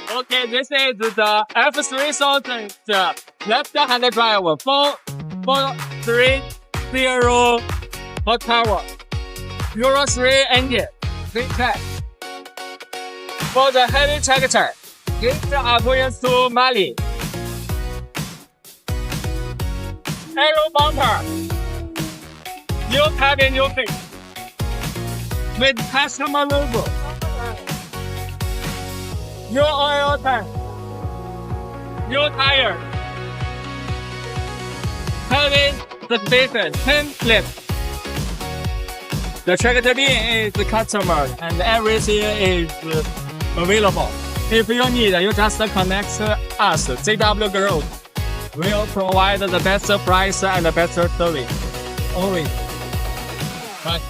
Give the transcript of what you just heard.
Okay, this is the F3000 left-hand drive 430 horsepower, Euro 3 engine, 3 track. For the heavy tractor, it's according to Mali. Aero bumper, new cabin, new fit, with customer logo. New oil tank, new tire, heavy suspension, 10 clips. The tractor beam is customer and everything is available. If you need, you just connect us. JW Group will provide the best price and the best service. Always. Bye.